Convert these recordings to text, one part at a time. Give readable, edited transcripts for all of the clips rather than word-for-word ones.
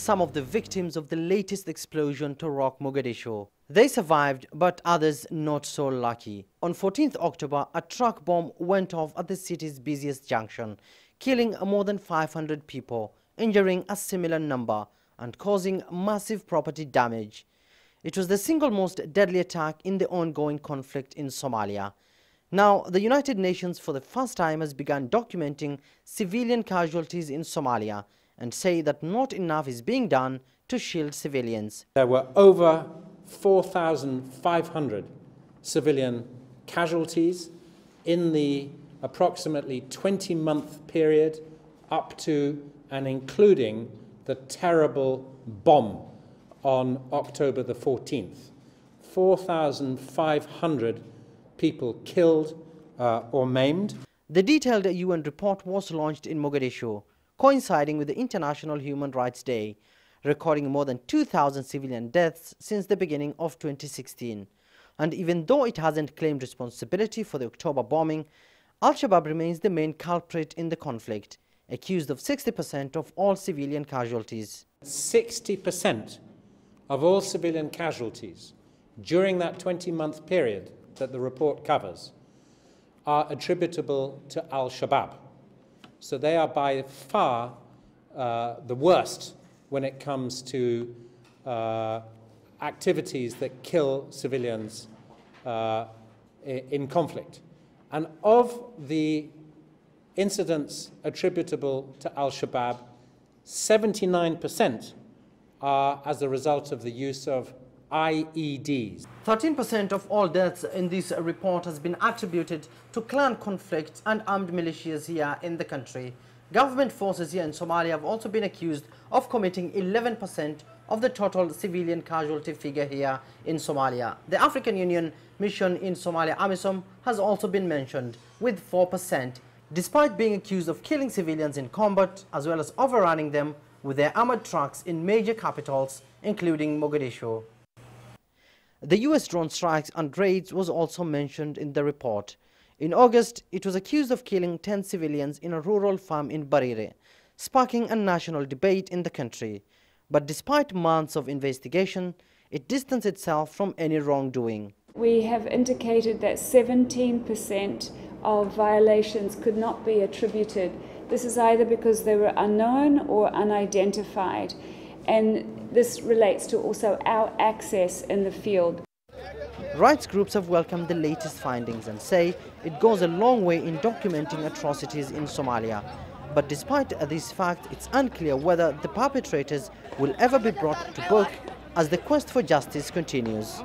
some of the victims of the latest explosion to rock Mogadishu. They survived, but others not so lucky. On 14th October, a truck bomb went off at the city's busiest junction, killing more than 500 people, injuring a similar number, and causing massive property damage. It was the single most deadly attack in the ongoing conflict in Somalia. Now, the United Nations for the first time has begun documenting civilian casualties in Somalia and say that not enough is being done to shield civilians. There were over 4,500 civilian casualties in the approximately 20-month period up to and including the terrible bomb on October the 14th. 4,500 people killed or maimed. The detailed UN report was launched in Mogadishu, coinciding with the International Human Rights Day, recording more than 2,000 civilian deaths since the beginning of 2016. And even though it hasn't claimed responsibility for the October bombing, Al-Shabaab remains the main culprit in the conflict, accused of 60% of all civilian casualties. 60% of all civilian casualties during that 20-month period that the report covers are attributable to Al-Shabaab. So they are by far the worst when it comes to activities that kill civilians in conflict. And of the incidents attributable to Al-Shabaab, 79% are as a result of the use of IEDs. 13% of all deaths in this report has been attributed to clan conflicts and armed militias here in the country. Government forces here in Somalia have also been accused of committing 11% of the total civilian casualty figure here in Somalia. The African Union mission in Somalia, AMISOM, has also been mentioned with 4%, despite being accused of killing civilians in combat as well as overrunning them with their armored trucks in major capitals, including Mogadishu. The US drone strikes and raids was also mentioned in the report. In August, it was accused of killing 10 civilians in a rural farm in Barire, sparking a national debate in the country. But despite months of investigation, it distanced itself from any wrongdoing. We have indicated that 17% of violations could not be attributed. This is either because they were unknown or unidentified, and this relates to also our access in the field. Rights groups have welcomed the latest findings and say it goes a long way in documenting atrocities in Somalia. But despite this fact, it's unclear whether the perpetrators will ever be brought to book as the quest for justice continues.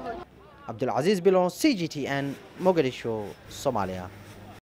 Abdulaziz, Billow, CGTN, Mogadishu, Somalia.